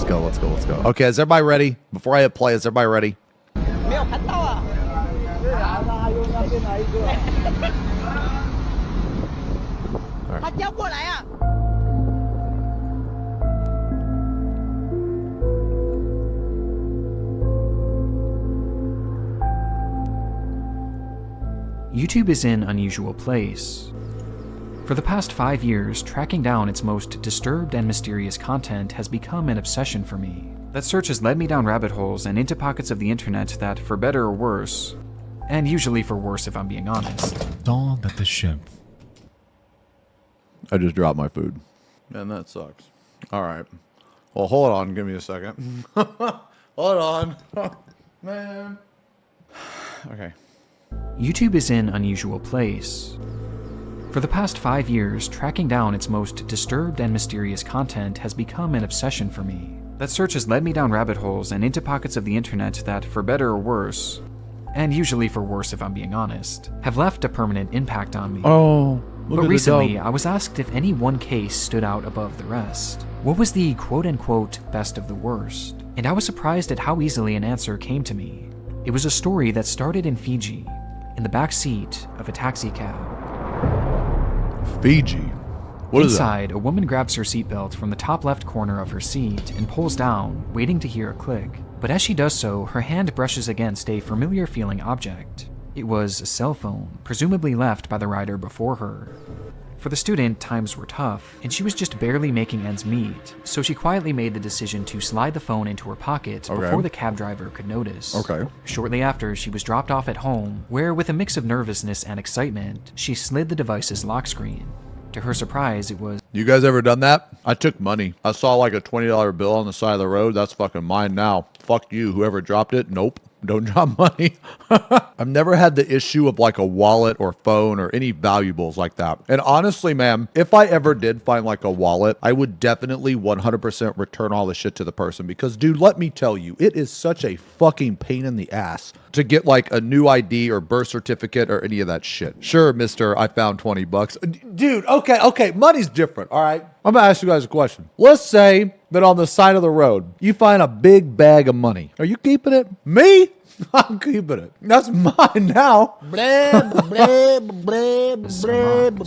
Let's go. Okay, is everybody ready? Before I hit play, is everybody ready? YouTube is an unusual place. For the past 5 years, tracking down its most disturbed and mysterious content has become an obsession for me. That search has led me down rabbit holes and into pockets of the internet that, for better or worse, and usually for worse if I'm being honest. Dawn at the ship. I just dropped my food. And that sucks. All right. Well, hold on. Give me a second. Hold on. Man. Okay. YouTube is an unusual place. For the past 5 years, tracking down its most disturbed and mysterious content has become an obsession for me. That search has led me down rabbit holes and into pockets of the internet that, for better or worse, and usually for worse if I'm being honest, have left a permanent impact on me. Oh, but recently, I was asked if any one case stood out above the rest. What was the quote-unquote best of the worst? And I was surprised at how easily an answer came to me. It was a story that started in Fiji, in the back seat of a taxi cab. Fiji? What is that? Inside, a woman grabs her seatbelt from the top left corner of her seat and pulls down, waiting to hear a click. But as she does so, her hand brushes against a familiar-feeling object. It was a cell phone, presumably left by the rider before her. For the student, times were tough, and she was just barely making ends meet, so she quietly made the decision to slide the phone into her pocket before the cab driver could notice. Shortly after, she was dropped off at home, where with a mix of nervousness and excitement, she slid the device's lock screen. To her surprise, it was... You guys ever done that? I took money. I saw like a $20 bill on the side of the road. That's fucking mine now. Fuck you. Whoever dropped it, nope. Don't drop money. I've never had the issue of like a wallet or phone or any valuables like that. And honestly, man, if I ever did find like a wallet, I would definitely 100% return all the shit to the person because, dude, let me tell you, it is such a fucking pain in the ass to get like a new ID or birth certificate or any of that shit. Sure, mister, I found 20 bucks. Dude, okay, money's different, all right? I'm gonna ask you guys a question. Let's say that on the side of the road, you find a big bag of money. Are you keeping it? Me? I'm keeping it. That's mine now.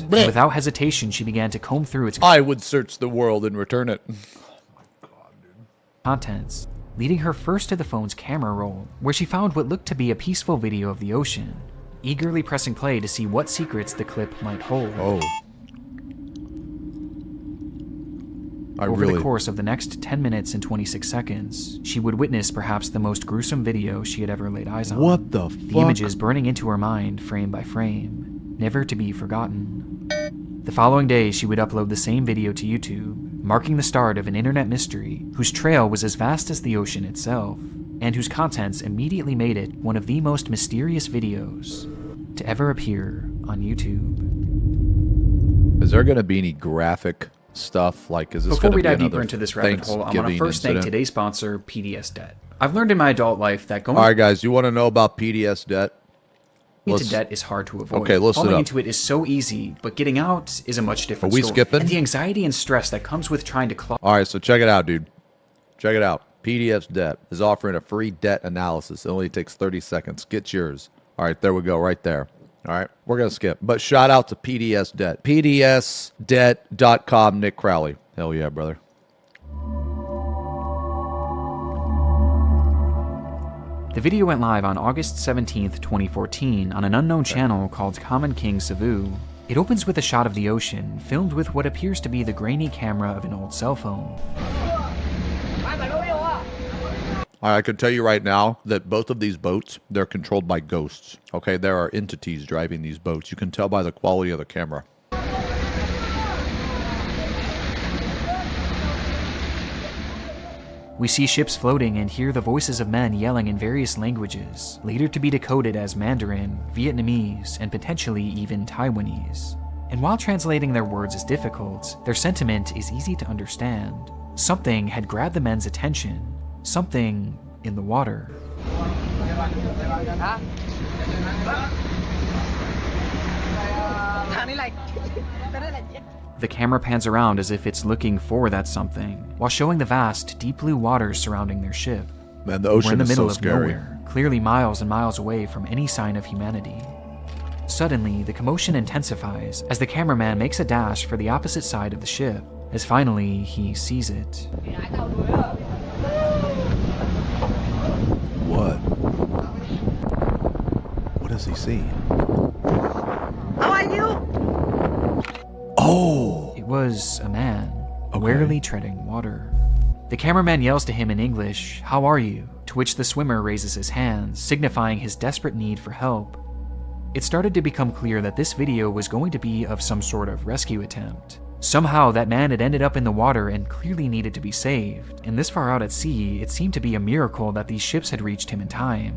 Without hesitation, she began to comb through its I would search the world and return it. contents, leading her first to the phone's camera roll, where she found what looked to be a peaceful video of the ocean, eagerly pressing play to see what secrets the clip might hold. Oh. Over the course of the next 10 minutes and 26 seconds, she would witness perhaps the most gruesome video she had ever laid eyes on. What the fuck? The images burning into her mind frame by frame, never to be forgotten. The following day, she would upload the same video to YouTube, marking the start of an internet mystery whose trail was as vast as the ocean itself, and whose contents immediately made it one of the most mysterious videos to ever appear on YouTube. Is there going to be any graphic stuff? Like, is this Before we dive another deeper into this rabbit hole, I want to first incident? thank today's sponsor, PDS Debt. I've learned in my adult life that going All right, guys, you want to know about PDS debt? into debt is hard to avoid. Okay, listen Falling up. into it is so easy, but getting out is a much different Are we story. skipping? And the anxiety and stress that comes with trying to claw All right, so check it out, dude. Check it out. PDS Debt is offering a free debt analysis. It only takes 30 seconds. Get yours. All right, there we go, right there. All right, we're going to skip. But shout out to PDS Debt. PDSdebt.com, Nick Crowley. Hell yeah, brother. The video went live on August 17th, 2014 on an unknown channel called Common King Savu. It opens with a shot of the ocean, filmed with what appears to be the grainy camera of an old cell phone. All right, I can tell you right now that both of these boats, they're controlled by ghosts. Okay, there are entities driving these boats. You can tell by the quality of the camera. We see ships floating and hear the voices of men yelling in various languages, later to be decoded as Mandarin, Vietnamese, and potentially even Taiwanese. And while translating their words is difficult, their sentiment is easy to understand. Something had grabbed the men's attention. Something in the water. The camera pans around as if it's looking for that something, while showing the vast, deep blue waters surrounding their ship. Man, the We're in ocean the is middle so of scary. nowhere, clearly miles and miles away from any sign of humanity. Suddenly, the commotion intensifies as the cameraman makes a dash for the opposite side of the ship, as finally he sees it. What? What does he see? How are you? Oh! It was a man, Okay. warily treading water. The cameraman yells to him in English, "How are you?" To which the swimmer raises his hands, signifying his desperate need for help. It started to become clear that this video was going to be of some sort of rescue attempt. Somehow that man had ended up in the water and clearly needed to be saved, and this far out at sea, it seemed to be a miracle that these ships had reached him in time.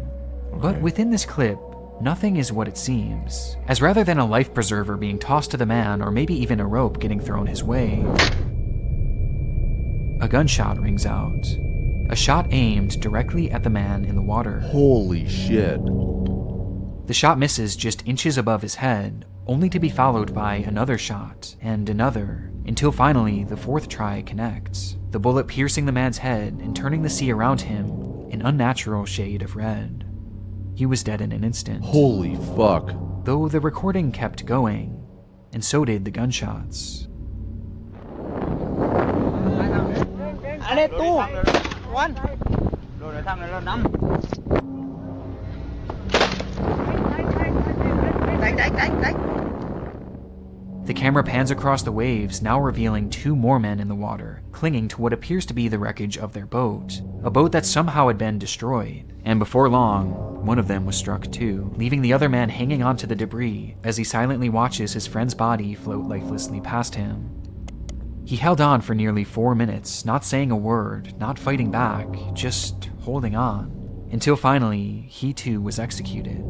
But within this clip, nothing is what it seems, as rather than a life preserver being tossed to the man or maybe even a rope getting thrown his way, a gunshot rings out. A shot aimed directly at the man in the water. Holy shit. The shot misses just inches above his head, only to be followed by another shot and another, until finally the fourth try connects, the bullet piercing the man's head and turning the sea around him an unnatural shade of red. He was dead in an instant. Holy fuck. Though the recording kept going, and so did the gunshots. Ở đây tu. One. Rồi để thằng này nó nằm. Đánh. The camera pans across the waves, now revealing two more men in the water, clinging to what appears to be the wreckage of their boat, a boat that somehow had been destroyed. And before long, one of them was struck too, leaving the other man hanging onto the debris as he silently watches his friend's body float lifelessly past him. He held on for nearly 4 minutes, not saying a word, not fighting back, just holding on, until finally, he too was executed.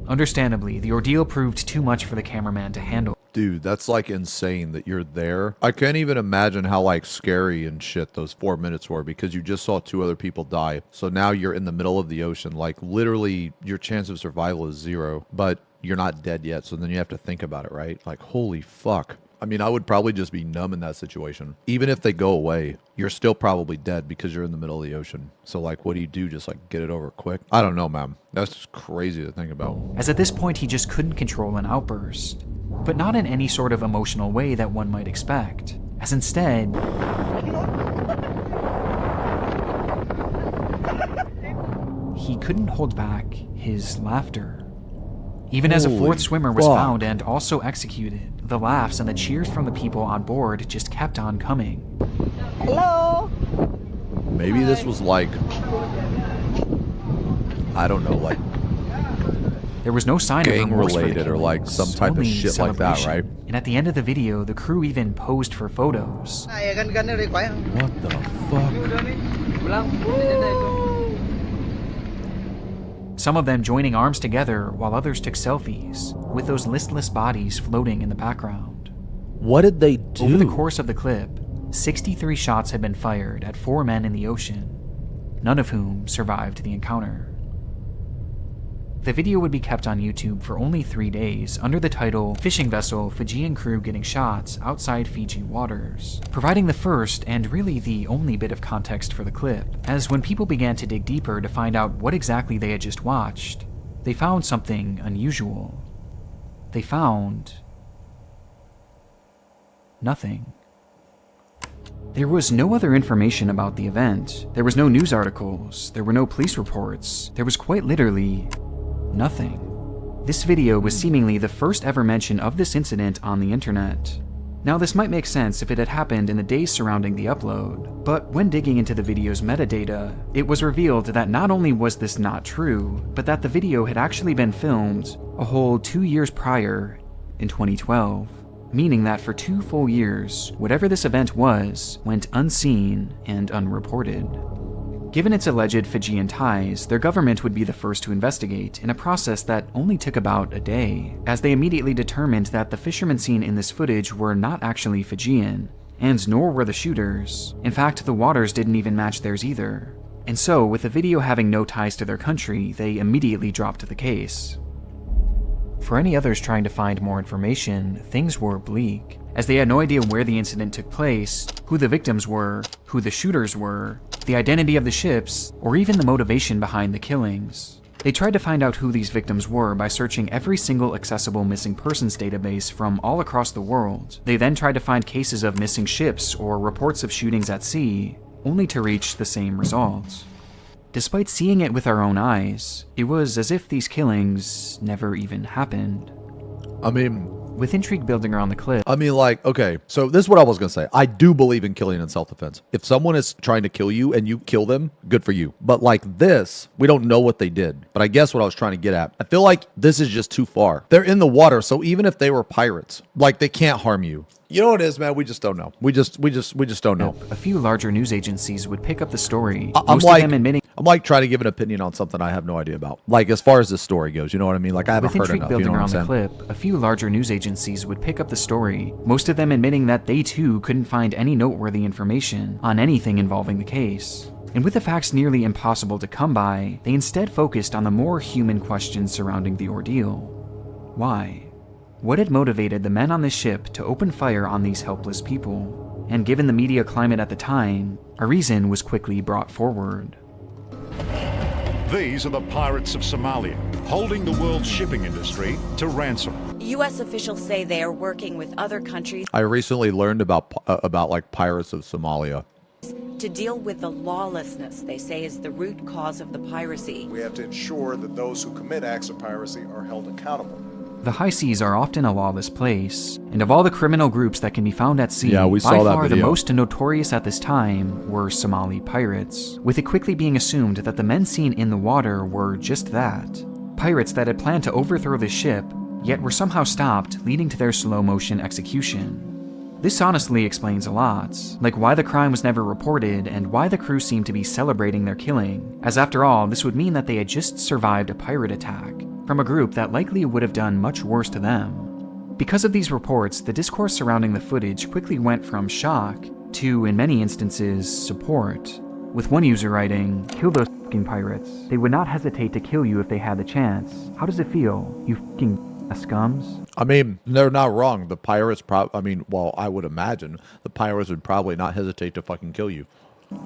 Understandably, the ordeal proved too much for the cameraman to handle. Dude, that's like insane that you're there. I can't even imagine how like scary and shit those 4 minutes were, because you just saw 2 other people die. So now you're in the middle of the ocean. Like literally your chance of survival is 0, but you're not dead yet. So then you have to think about it, right? Like, holy fuck. I mean, I would probably just be numb in that situation. Even if they go away, you're still probably dead because you're in the middle of the ocean. So like, what do? Just like get it over quick? I don't know, man. That's just crazy to think about. As at this point he just couldn't control an outburst, but not in any sort of emotional way that one might expect, as instead, he couldn't hold back his laughter. Even as a Holy 4th swimmer was fuck. found and also executed, the laughs and the cheers from the people on board just kept on coming. Hello. Maybe this was like, I don't know, like There was no sign of gang remorse for the related or like killings, some type of only shit like that, celebration. right? And at the end of the video, the crew even posed for photos. Này gần đây quái không? What the fuck? Some of them joining arms together while others took selfies, with those listless bodies floating in the background. What did they do? Over the course of the clip, 63 shots had been fired at 4 men in the ocean, none of whom survived the encounter. The video would be kept on YouTube for only 3 days under the title "Fishing Vessel Fijian Crew Getting Shots Outside Fiji Waters," providing the first and really the only bit of context for the clip, as when people began to dig deeper to find out what exactly they had just watched, they found something unusual. They found nothing. There was no other information about the event. There was no news articles. There were no police reports. There was quite literally nothing. This video was seemingly the first ever mention of this incident on the internet. Now, this might make sense if it had happened in the days surrounding the upload, but when digging into the video's metadata, it was revealed that not only was this not true, but that the video had actually been filmed a whole 2 years prior, in 2012, meaning that for 2 full years, whatever this event was went unseen and unreported. Given its alleged Fijian ties, their government would be the first to investigate in a process that only took about a day, as they immediately determined that the fishermen seen in this footage were not actually Fijian, and nor were the shooters. In fact, the waters didn't even match theirs either. And so, with the video having no ties to their country, they immediately dropped the case. For any others trying to find more information, things were bleak, as they had no idea where the incident took place, who the victims were, who the shooters were, the identity of the ships, or even the motivation behind the killings. They tried to find out who these victims were by searching every single accessible missing persons database from all across the world. They then tried to find cases of missing ships or reports of shootings at sea, only to reach the same results. Despite seeing it with our own eyes, it was as if these killings never even happened. I mean, with intrigue building around the clip. I mean, like, okay, so this is what I was going to say. I do believe in killing in self-defense. If someone is trying to kill you and you kill them, good for you. But like this, we don't know what they did. But I guess what I was trying to get at, I feel like this is just too far. They're in the water, so even if they were pirates, like, they can't harm you. You know what it is, man? We just don't know. We just don't know. A few larger news agencies would pick up the story. I'm like trying to give an opinion on something I have no idea about. Like, as far as this story goes, you know what I mean? Like, I haven't heard enough. Building around the clip, a few larger news agencies would pick up the story, most of them admitting that they too couldn't find any noteworthy information on anything involving the case. And with the facts nearly impossible to come by, they instead focused on the more human questions surrounding the ordeal. Why? What had motivated the men on the ship to open fire on these helpless people? And given the media climate at the time, a reason was quickly brought forward. These are the pirates of Somalia, holding the world's shipping industry to ransom. U.S. officials say they are working with other countries. I recently learned about like pirates of Somalia. To deal with the lawlessness they say is the root cause of the piracy. We have to ensure that those who commit acts of piracy are held accountable. The high seas are often a lawless place, and of all the criminal groups that can be found at sea, by far the most notorious at this time were Somali pirates, with it quickly being assumed that the men seen in the water were just that. Pirates that had planned to overthrow the ship, yet were somehow stopped, leading to their slow-motion execution. This honestly explains a lot, like why the crime was never reported and why the crew seemed to be celebrating their killing, as after all, this would mean that they had just survived a pirate attack from a group that likely would have done much worse to them. Because of these reports, the discourse surrounding the footage quickly went from shock to, in many instances, support, with one user writing, "Kill those fucking pirates. They would not hesitate to kill you if they had the chance. How does it feel, you fucking scums?" I mean, they're not wrong. The pirates I would imagine the pirates would probably not hesitate to fucking kill you.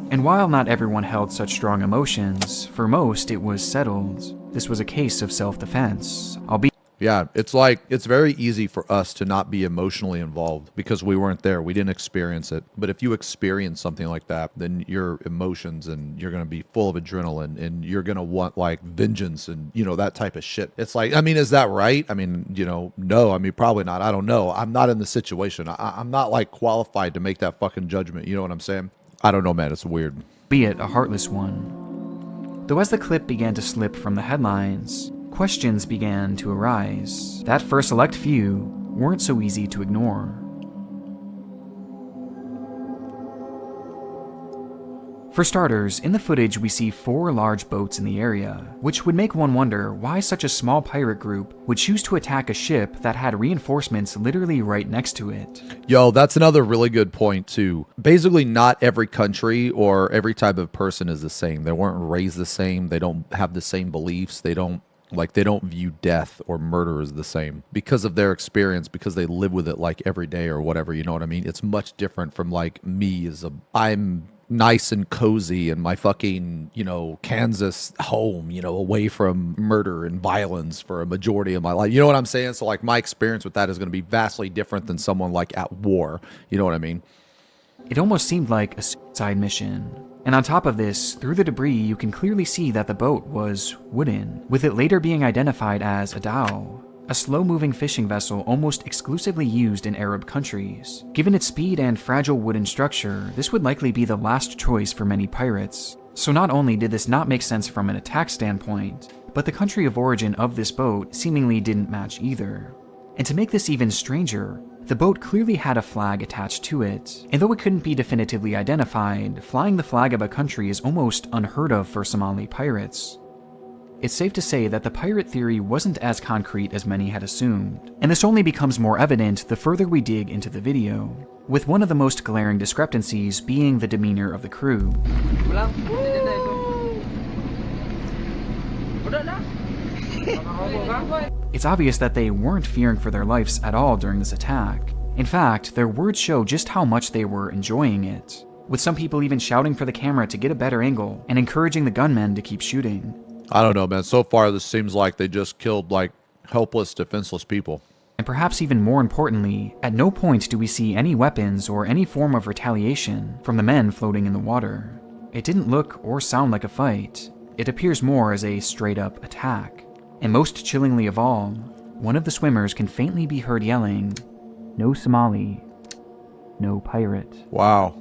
And while not everyone held such strong emotions, for most it was settled. This was a case of self-defense, albeit. Yeah, it's like, it's very easy for us to not be emotionally involved because we weren't there. We didn't experience it. But if you experience something like that, then your emotions and you're going to be full of adrenaline and you're going to want like vengeance and, you know, that type of shit. It's like, I mean, is that right? I mean, you know, no, I mean, probably not. I don't know. I'm not in the situation. I'm not like qualified to make that fucking judgment. You know what I'm saying? I don't know, man. It's weird. Be it a heartless one. Though as the clip began to slip from the headlines, questions began to arise that for a select few weren't so easy to ignore. For starters, in the footage we see 4 large boats in the area, which would make one wonder why such a small pirate group would choose to attack a ship that had reinforcements literally right next to it. Yo, that's another really good point too. Basically, not every country or every type of person is the same. They weren't raised the same. They don't have the same beliefs. They don't view death or murder as the same because of their experience, because they live with it like every day or whatever, you know what I mean? It's much different from like me I'm nice and cozy in my fucking, you know, Kansas home, you know, away from murder and violence for a majority of my life. You know what I'm saying? So like my experience with that is going to be vastly different than someone like at war. You know what I mean? It almost seemed like a suicide mission. And on top of this, through the debris, you can clearly see that the boat was wooden, with it later being identified as a dhow, a slow-moving fishing vessel almost exclusively used in Arab countries. Given its speed and fragile wooden structure, this would likely be the last choice for many pirates. So not only did this not make sense from an attack standpoint, but the country of origin of this boat seemingly didn't match either. And to make this even stranger, the boat clearly had a flag attached to it, and though it couldn't be definitively identified, flying the flag of a country is almost unheard of for Somali pirates. It's safe to say that the pirate theory wasn't as concrete as many had assumed, and this only becomes more evident the further we dig into the video, with one of the most glaring discrepancies being the demeanor of the crew. It's obvious that they weren't fearing for their lives at all during this attack. In fact, their words show just how much they were enjoying it, with some people even shouting for the camera to get a better angle and encouraging the gunmen to keep shooting. I don't know, man. So far, this seems like they just killed, like, helpless, defenseless people. And perhaps even more importantly, at no point do we see any weapons or any form of retaliation from the men floating in the water. It didn't look or sound like a fight. It appears more as a straight-up attack. And most chillingly of all, one of the swimmers can faintly be heard yelling, "No Somali, no pirate." Wow.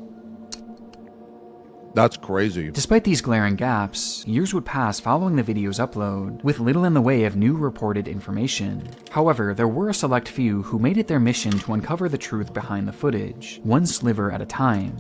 That's crazy. Despite these glaring gaps, years would pass following the video's upload, with little in the way of new reported information. However, there were a select few who made it their mission to uncover the truth behind the footage, one sliver at a time.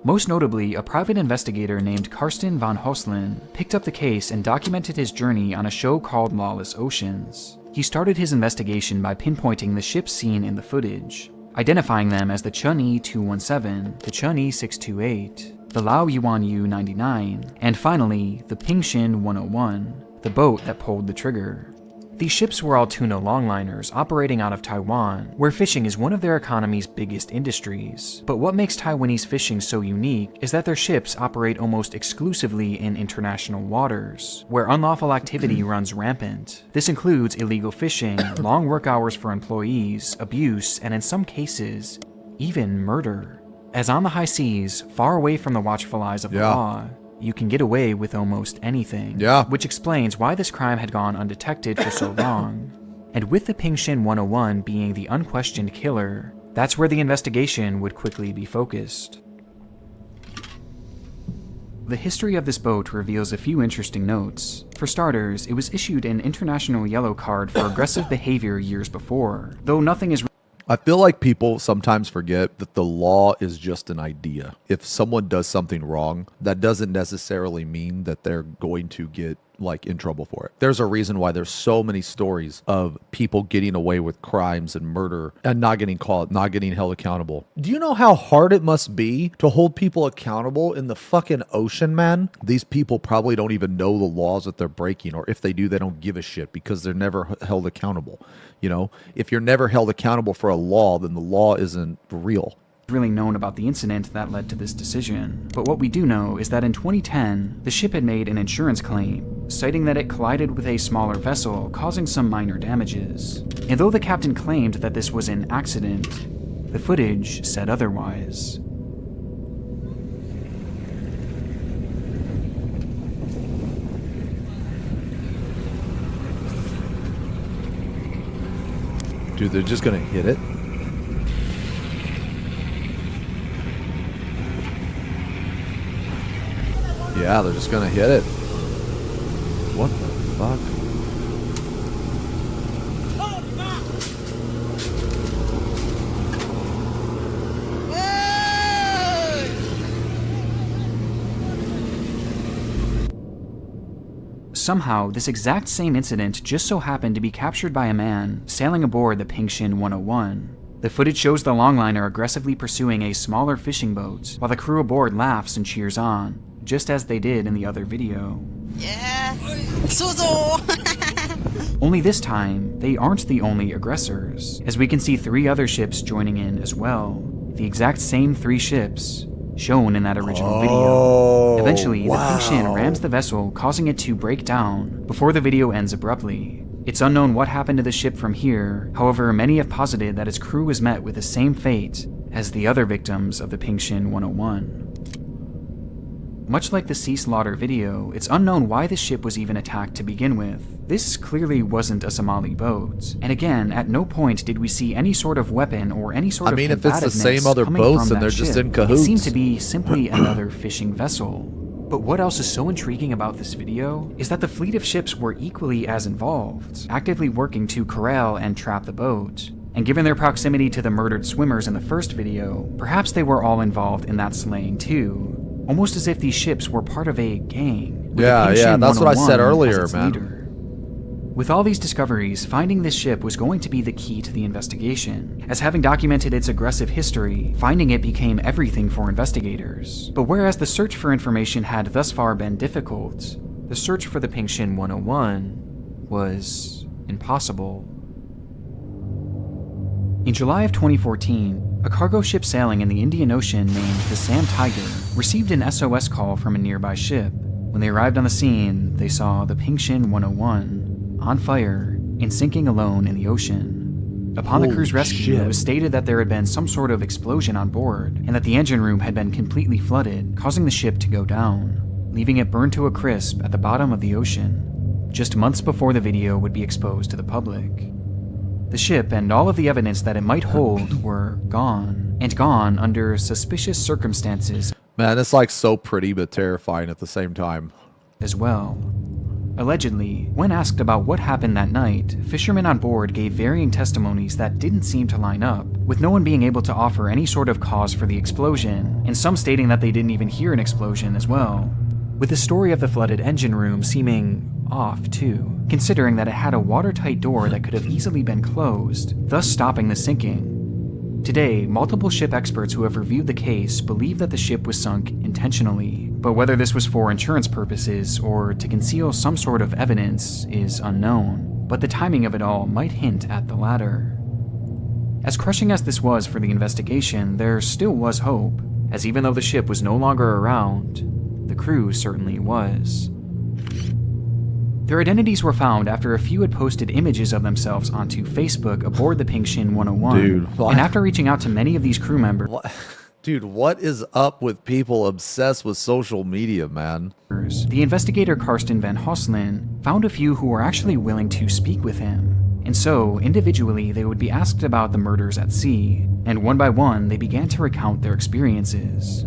Most notably, a private investigator named Karsten von Hoslin picked up the case and documented his journey on a show called Lawless Oceans. He started his investigation by pinpointing the ships seen in the footage, identifying them as the Chun-Yi 217, the Chun-Yi 628, the Lao Yuan U-99, and finally, the Pingshin 101, the boat that pulled the trigger. These ships were all tuna longliners operating out of Taiwan, where fishing is one of their economy's biggest industries. But what makes Taiwanese fishing so unique is that their ships operate almost exclusively in international waters, where unlawful activity runs rampant. This includes illegal fishing, long work hours for employees, abuse, and in some cases, even murder. As on the high seas, far away from the watchful eyes of the law, you can get away with almost anything. Which explains why this crime had gone undetected for so long. And with the Pingshin 101 being the unquestioned killer, that's where the investigation would quickly be focused. The history of this boat reveals a few interesting notes. For starters, it was issued an international yellow card for aggressive behavior years before, though nothing is. I feel like people sometimes forget that the law is just an idea. If someone does something wrong, that doesn't necessarily mean that they're going to get like in trouble for it. There's a reason why there's so many stories of people getting away with crimes and murder and not getting caught, not getting held accountable. Do you know how hard it must be to hold people accountable in the fucking ocean, man? These people probably don't even know the laws that they're breaking, or if they do, they don't give a shit because they're never held accountable. You know, if you're never held accountable for a law, then the law isn't real. Really known about the incident that led to this decision, but what we do know is that in 2010, the ship had made an insurance claim, citing that it collided with a smaller vessel, causing some minor damages. And though the captain claimed that this was an accident, the footage said otherwise. Dude, they're just gonna hit it? Yeah, they're just gonna hit it. What the fuck? Somehow, this exact same incident just so happened to be captured by a man sailing aboard the Pingshin 101. The footage shows the longliner aggressively pursuing a smaller fishing boat, while the crew aboard laughs and cheers on, just as they did in the other video. Yeah. Only this time, they aren't the only aggressors, as we can see 3 other ships joining in as well. The exact same 3 ships shown in that original video. Eventually, the Pingshin rams the vessel, causing it to break down before the video ends abruptly. It's unknown what happened to the ship from here, however, many have posited that its crew was met with the same fate as the other victims of the Pingshin 101. Much like the sea slaughter video, it's unknown why the ship was even attacked to begin with. This clearly wasn't a Somali boat, and again, at no point did we see any sort of weapon or any sort of if it's the combativeness same other coming boats, from then that they're just ship. in cahoots. It seemed to be simply another fishing vessel. But what else is so intriguing about this video is that the fleet of ships were equally as involved, actively working to corral and trap the boat. And given their proximity to the murdered swimmers in the first video, perhaps they were all involved in that slaying too. Almost as if these ships were part of a gang. Yeah, that's what I said earlier, man. Leader. With all these discoveries, finding this ship was going to be the key to the investigation, as having documented its aggressive history, finding it became everything for investigators. But whereas the search for information had thus far been difficult, the search for the Pingshin 101 was impossible. In July of 2014, a cargo ship sailing in the Indian Ocean named the Sam Tiger received an SOS call from a nearby ship. When they arrived on the scene, they saw the Pingshin 101 on fire and sinking alone in the ocean. Upon the crew's rescue, it was stated that there had been some sort of explosion on board and that the engine room had been completely flooded, causing the ship to go down, leaving it burned to a crisp at the bottom of the ocean, just months before the video would be exposed to the public. The ship and all of the evidence that it might hold were gone, and gone under suspicious circumstances Man, it's like so pretty but terrifying at the same time. as well. Allegedly, when asked about what happened that night, fishermen on board gave varying testimonies that didn't seem to line up, with no one being able to offer any sort of cause for the explosion, and some stating that they didn't even hear an explosion as well. With the story of the flooded engine room seeming off too, considering that it had a watertight door that could have easily been closed, thus stopping the sinking. Today, multiple ship experts who have reviewed the case believe that the ship was sunk intentionally, but whether this was for insurance purposes or to conceal some sort of evidence is unknown, but the timing of it all might hint at the latter. As crushing as this was for the investigation, there still was hope, as even though the ship was no longer around, the crew certainly was. Their identities were found after a few had posted images of themselves onto Facebook aboard the Pingshin 101. Dude, what? And after reaching out to many of these crew members, Dude, what is up with people obsessed with social media, man? the investigator Karsten Van Hoslin found a few who were actually willing to speak with him. And so, individually, they would be asked about the murders at sea, and one by one, they began to recount their experiences.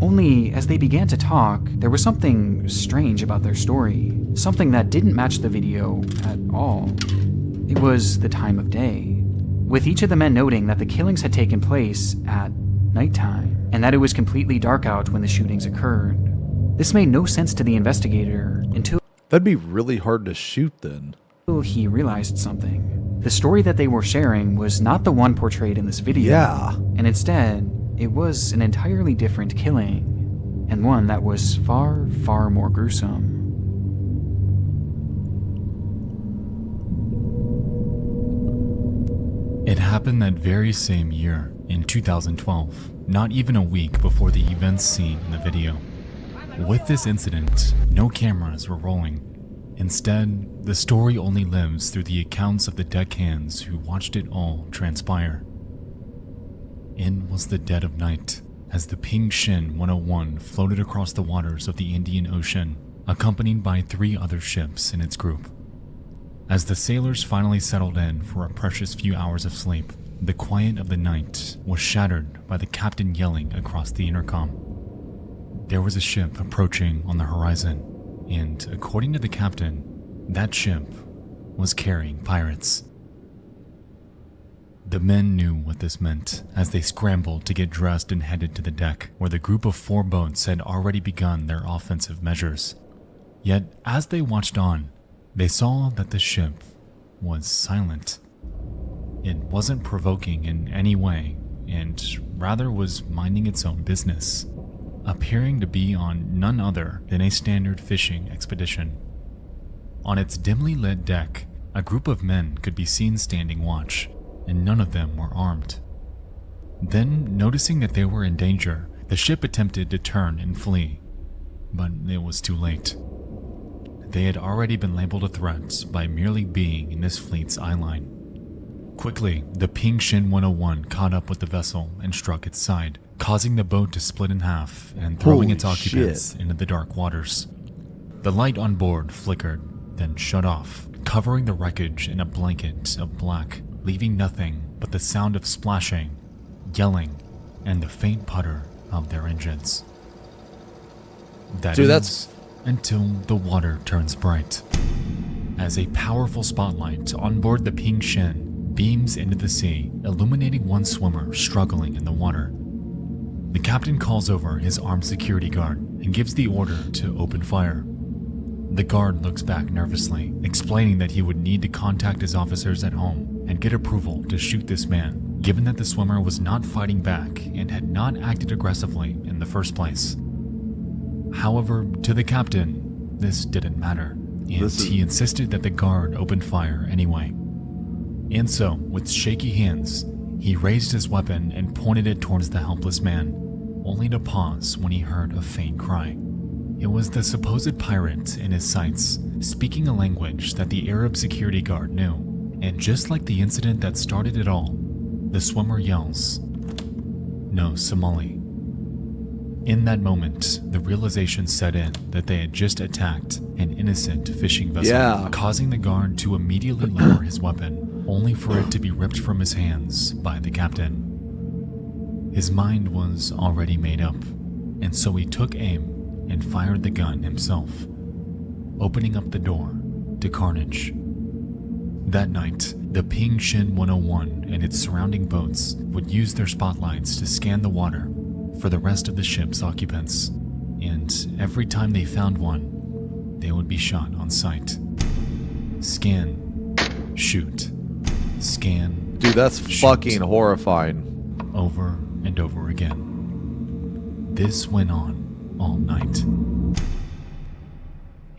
Only, as they began to talk, there was something strange about their story, something that didn't match the video at all. It was the time of day, with each of the men noting that the killings had taken place at nighttime, and that it was completely dark out when the shootings occurred. This made no sense to the investigator until That'd be really hard to shoot then. he realized something. The story that they were sharing was not the one portrayed in this video, Yeah. and instead, it was an entirely different killing, and one that was far, far more gruesome. It happened that very same year, in 2012, not even a week before the events seen in the video. With this incident, no cameras were rolling. Instead, the story only lives through the accounts of the deckhands who watched it all transpire. It was the dead of night, as the Pingshin 101 floated across the waters of the Indian Ocean, accompanied by 3 other ships in its group. As the sailors finally settled in for a precious few hours of sleep, the quiet of the night was shattered by the captain yelling across the intercom. There was a ship approaching on the horizon, and according to the captain, that ship was carrying pirates. The men knew what this meant as they scrambled to get dressed and headed to the deck, where the group of 4 boats had already begun their offensive measures. Yet, as they watched on, they saw that the ship was silent. It wasn't provoking in any way, and rather was minding its own business, appearing to be on none other than a standard fishing expedition. On its dimly lit deck, a group of men could be seen standing watch, and none of them were armed. Then, noticing that they were in danger, the ship attempted to turn and flee, but it was too late. They had already been labeled a threat by merely being in this fleet's eyeline. Quickly, the Pingshin 101 caught up with the vessel and struck its side, causing the boat to split in half and throwing its occupants into the dark waters. The light on board flickered, then shut off, covering the wreckage in a blanket of black, leaving nothing but the sound of splashing, yelling, and the faint putter of their engines. That's until the water turns bright, as a powerful spotlight on board the Pingshin beams into the sea, illuminating one swimmer struggling in the water. The captain calls over his armed security guard and gives the order to open fire. The guard looks back nervously, explaining that he would need to contact his officers at home and get approval to shoot this man, given that the swimmer was not fighting back and had not acted aggressively in the first place. However, to the captain, this didn't matter, and he insisted that the guard open fire anyway. And so, with shaky hands, he raised his weapon and pointed it towards the helpless man, only to pause when he heard a faint cry. It was the supposed pirate in his sights, speaking a language that the Arab security guard knew, and just like the incident that started it all, the swimmer yells, "No, Somali." In that moment, the realization set in that they had just attacked an innocent fishing vessel, causing the guard to immediately lower his weapon, only for it to be ripped from his hands by the captain. His mind was already made up, and so he took aim and fired the gun himself, opening up the door to carnage. That night, the Ping Shin 101 and its surrounding boats would use their spotlights to scan the water for the rest of the ship's occupants, and every time they found one, they would be shot on sight. Scan, shoot, scan. Dude, that's shoot, fucking horrifying. over and over again. This went on all night.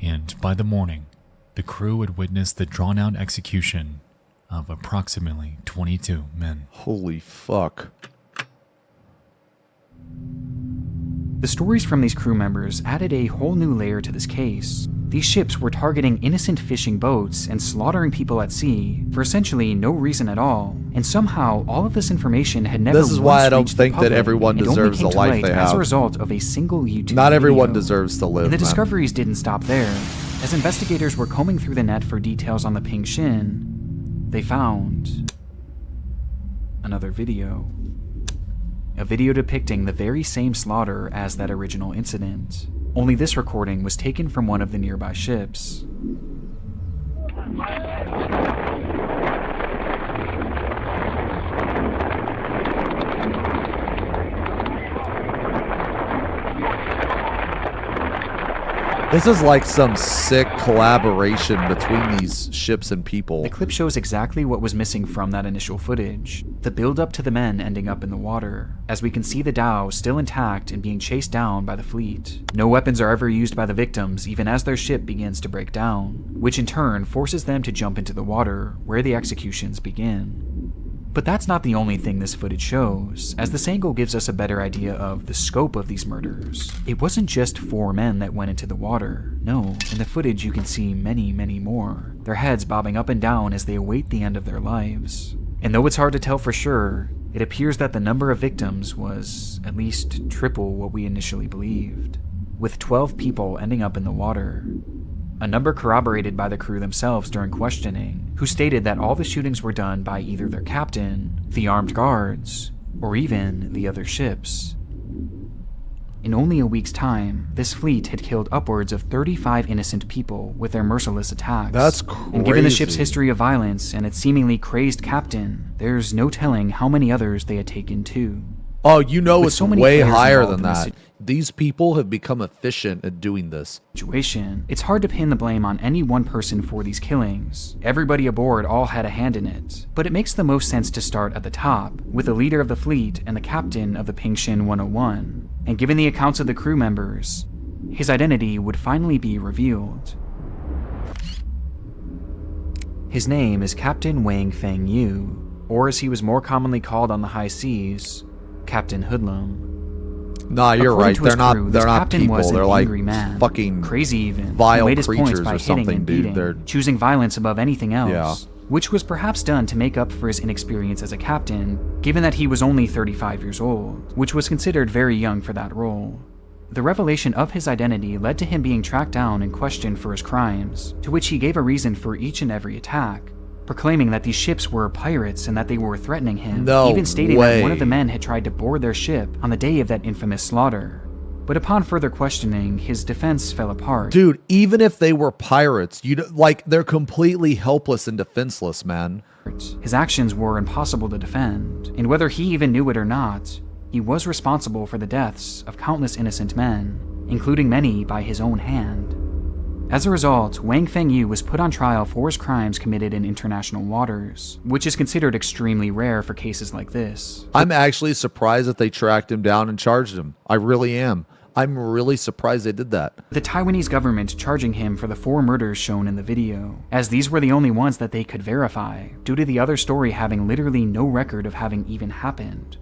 And by the morning, the crew had witnessed the drawn-out execution of approximately 22 men. Holy fuck. The stories from these crew members added a whole new layer to this case. These ships were targeting innocent fishing boats and slaughtering people at sea for essentially no reason at all, and somehow all of this information had never This is why once I don't reached the think that public, everyone and only deserves came the to life light they as a have. result of a single YouTube Not everyone video. deserves to live, And the man. discoveries didn't stop there. As investigators were combing through the net for details on the Ping Shin, they found another video. A video depicting the very same slaughter as that original incident. Only this recording was taken from one of the nearby ships. This is like some sick collaboration between these ships and people. The clip shows exactly what was missing from that initial footage. The build-up to the men ending up in the water, as we can see the dhow still intact and being chased down by the fleet. No weapons are ever used by the victims even as their ship begins to break down, which in turn forces them to jump into the water, where the executions begin. But that's not the only thing this footage shows, as this angle gives us a better idea of the scope of these murders. It wasn't just 4 men that went into the water. No, in the footage you can see many, many more, their heads bobbing up and down as they await the end of their lives. And though it's hard to tell for sure, it appears that the number of victims was at least triple what we initially believed, with 12 people ending up in the water. A number corroborated by the crew themselves during questioning, who stated that all the shootings were done by either their captain, the armed guards, or even the other ships. In only a week's time, this fleet had killed upwards of 35 innocent people with their merciless attacks. That's crazy. And given the ship's history of violence and its seemingly crazed captain, there's no telling how many others they had taken too. Oh, you know With it's so many way players higher involved than in this that. These people have become efficient at doing this. Situation, it's hard to pin the blame on any one person for these killings. Everybody aboard all had a hand in it, but it makes the most sense to start at the top, with the leader of the fleet and the captain of the Ping Shin 101. And given the accounts of the crew members, his identity would finally be revealed. His name is Captain Wang Feng Yu, or as he was more commonly called on the high seas, Captain Hoodlum. Nah, you're According right. to his They're not. crew, They're this not captain people. was an They're like angry man, fucking crazy even, vile who made his points creatures by or hitting something, and dude. beating, They're choosing violence above anything else, Yeah. which was perhaps done to make up for his inexperience as a captain, given that he was only 35 years old, which was considered very young for that role. The revelation of his identity led to him being tracked down and questioned for his crimes, to which he gave a reason for each and every attack, proclaiming that these ships were pirates and that they were threatening him, No even stating way. that one of the men had tried to board their ship on the day of that infamous slaughter. But upon further questioning, his defense fell apart. Dude, even if they were pirates, they're completely helpless and defenseless, man. His actions were impossible to defend, and whether he even knew it or not, he was responsible for the deaths of countless innocent men, including many by his own hand. As a result, Wang Feng Yu was put on trial for his crimes committed in international waters, which is considered extremely rare for cases like this. I'm actually surprised that they tracked him down and charged him. I really am. I'm really surprised they did that. The Taiwanese government charging him for the 4 murders shown in the video, as these were the only ones that they could verify, due to the other story having literally no record of having even happened.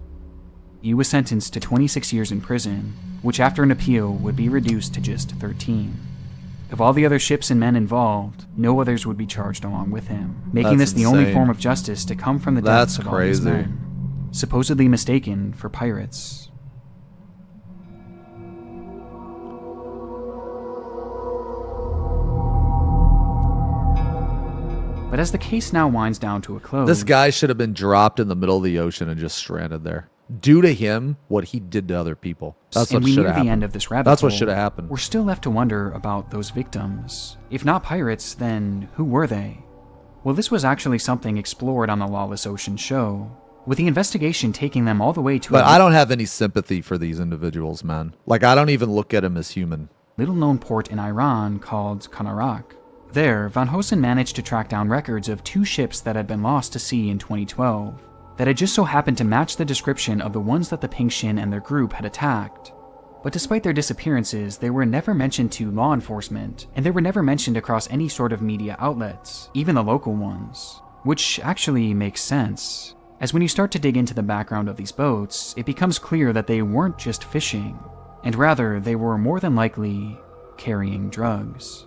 He was sentenced to 26 years in prison, which after an appeal would be reduced to just 13. Of all the other ships and men involved, no others would be charged along with him, making That's this the only insane. form of justice to come from the deaths That's of all these crazy. men, supposedly mistaken for pirates. But as the case now winds down to a close, This guy should have been dropped in the middle of the ocean and just stranded there. Due to him, what he did to other people. That's and what we should near have the happened. end of this rabbit That's what hole, should have happened. We're still left to wonder about those victims. If not pirates, then who were they? Well, this was actually something explored on the Lawless Ocean show, with the investigation taking them all the way to But a I don't have any sympathy for these individuals, man. Like, I don't even look at them as human. little-known port in Iran called Konarak. There, Van Hosen managed to track down records of 2 ships that had been lost to sea in 2012, that had just so happened to match the description of the ones that the Pink Shin and their group had attacked. But despite their disappearances, they were never mentioned to law enforcement, and they were never mentioned across any sort of media outlets, even the local ones. Which actually makes sense, as when you start to dig into the background of these boats, it becomes clear that they weren't just fishing, and rather they were more than likely carrying drugs.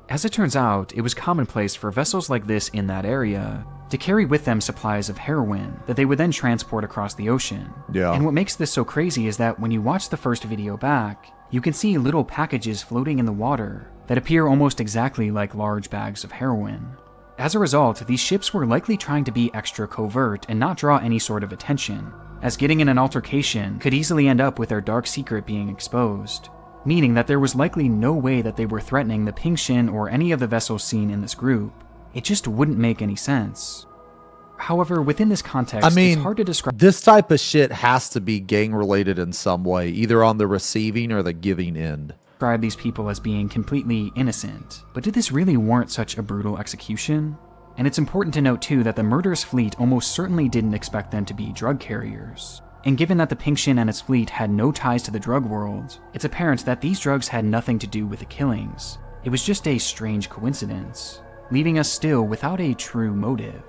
As it turns out, it was commonplace for vessels like this in that area to carry with them supplies of heroin that they would then transport across the ocean. Yeah. And what makes this so crazy is that when you watch the first video back, you can see little packages floating in the water that appear almost exactly like large bags of heroin. As a result, these ships were likely trying to be extra covert and not draw any sort of attention, as getting in an altercation could easily end up with their dark secret being exposed, meaning that there was likely no way that they were threatening the Pink Shin or any of the vessels seen in this group. It just wouldn't make any sense. However, within this context, I mean, it's hard to describe this type of shit has to be gang related in some way, either on the receiving or the giving end. these people as being completely innocent. But did this really warrant such a brutal execution? And it's important to note too that the murderous fleet almost certainly didn't expect them to be drug carriers. And given that the Pink Shin and its fleet had no ties to the drug world, it's apparent that these drugs had nothing to do with the killings. It was just a strange coincidence, leaving us still without a true motive.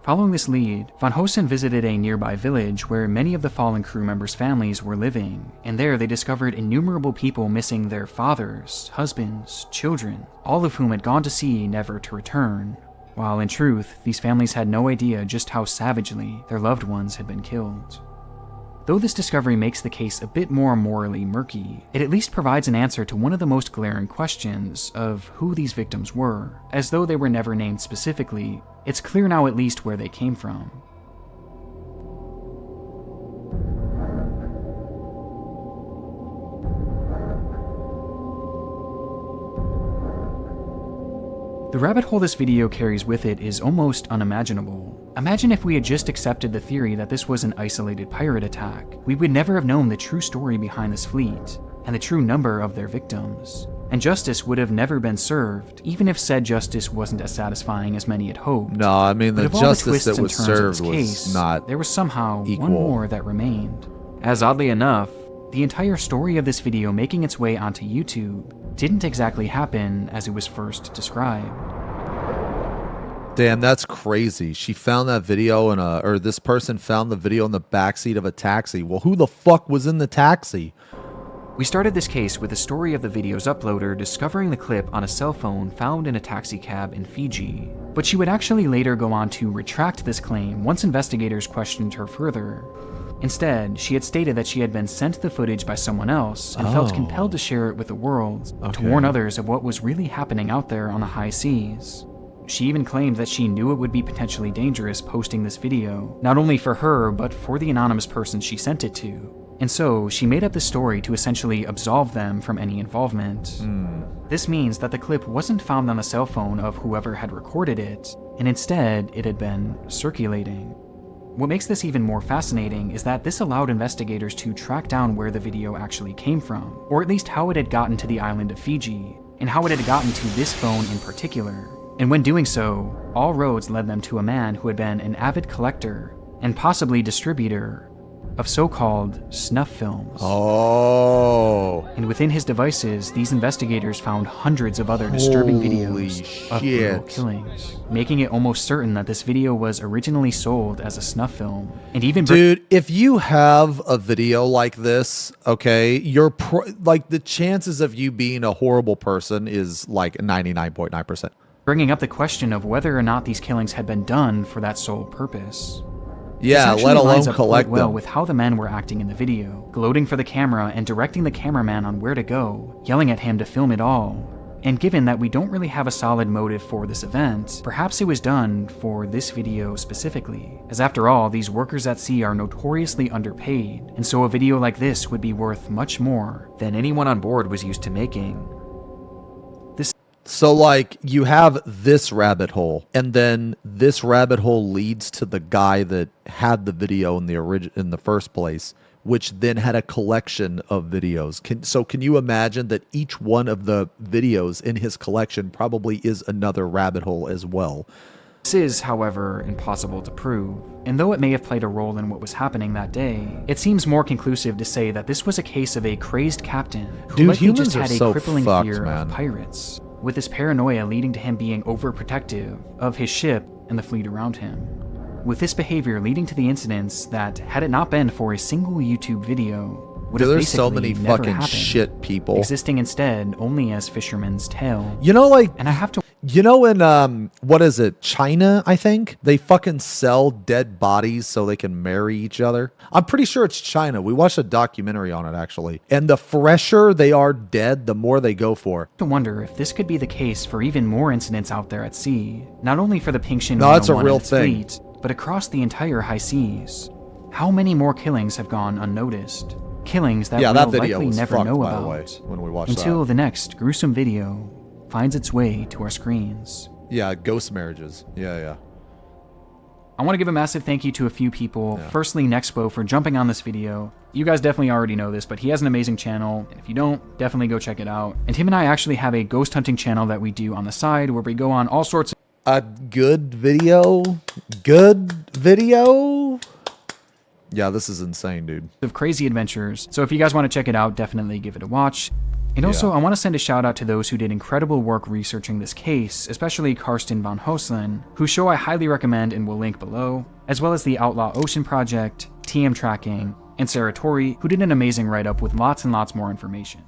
Following this lead, Van Hosen visited a nearby village where many of the fallen crew members' families were living, and there they discovered innumerable people missing their fathers, husbands, children, all of whom had gone to sea never to return, while in truth, these families had no idea just how savagely their loved ones had been killed. Though this discovery makes the case a bit more morally murky, it at least provides an answer to one of the most glaring questions of who these victims were. As though they were never named specifically, it's clear now at least where they came from. The rabbit hole this video carries with it is almost unimaginable. Imagine if we had just accepted the theory that this was an isolated pirate attack. We would never have known the true story behind this fleet, and the true number of their victims. And justice would have never been served, even if said justice wasn't as satisfying as many had hoped. No, I mean, But the of all justice twists that and was turns of served this was case, not there was somehow equal. one more that remained. As oddly enough, the entire story of this video making its way onto YouTube didn't exactly happen as it was first described. Damn, that's crazy. She found that video or this person found the video in the backseat of a taxi. Well, who the fuck was in the taxi? We started this case with the story of the video's uploader discovering the clip on a cell phone found in a taxicab in Fiji. But she would actually later go on to retract this claim once investigators questioned her further. Instead, she had stated that she had been sent the footage by someone else and felt compelled to share it with the world to warn others of what was really happening out there on the high seas. She even claimed that she knew it would be potentially dangerous posting this video, not only for her, but for the anonymous person she sent it to. And so, she made up the story to essentially absolve them from any involvement. This means that the clip wasn't found on the cell phone of whoever had recorded it, and instead, it had been circulating. What makes this even more fascinating is that this allowed investigators to track down where the video actually came from, or at least how it had gotten to the island of Fiji, and how it had gotten to this phone in particular. And when doing so, all roads led them to a man who had been an avid collector, and possibly distributor, of so-called snuff films. Oh. And within his devices, these investigators found hundreds of other disturbing videos of brutal killings, making it almost certain that this video was originally sold as a snuff film. And even dude, if you have a video like this, okay, you're like the chances of you being a horrible person is like 99.9%. Bringing up the question of whether or not these killings had been done for that sole purpose. Yeah, let alone collect well them. With how the men were acting in the video, gloating for the camera and directing the cameraman on where to go, yelling at him to film it all. And given that we don't really have a solid motive for this event, perhaps it was done for this video specifically. As after all, these workers at sea are notoriously underpaid, and so a video like this would be worth much more than anyone on board was used to making. So, like, you have this rabbit hole, and then this rabbit hole leads to the guy that had the video in the first place, which then had a collection of videos. Can you imagine that each one of the videos in his collection probably is another rabbit hole as well? This is, however, impossible to prove, and though it may have played a role in what was happening that day, it seems more conclusive to say that this was a case of a crazed captain who likely just had a crippling fear of pirates, with his paranoia leading to him being overprotective of his ship and the fleet around him. With this behavior leading to the incidents that, had it not been for a single YouTube video, would have basically so many never fucking happened, shit people existing instead only as fisherman's tale. You know, like, and I have to. You know, in what is it, China? I think they fucking sell dead bodies so they can marry each other. I'm pretty sure it's China. We watched a documentary on it actually, and the fresher they are dead, the more they go for. To wonder if this could be the case for even more incidents out there at sea, not only for the Pink Xeno no, that's a 101 real and its thing. fleet, but across the entire high seas. How many more killings have gone unnoticed? Killings that we'll likely never know about when we watched until the next gruesome video finds its way to our screens. Yeah, ghost marriages. Yeah. I want to give a massive thank you to a few people. Firstly, Nexpo for jumping on this video. You guys definitely already know this, but he has an amazing channel, and if you don't, definitely go check it out. And him and I actually have a ghost hunting channel that we do on the side where we go on all sorts of a good video. Yeah, this is insane, dude. Of crazy adventures. So if you guys want to check it out, definitely give it a watch. And also, I want to send a shout out to those who did incredible work researching this case, especially Karsten von Hoslen, whose show I highly recommend and will link below, as well as the Outlaw Ocean Project, TM Tracking, and Sarah Torrey, who did an amazing write-up with lots and lots more information.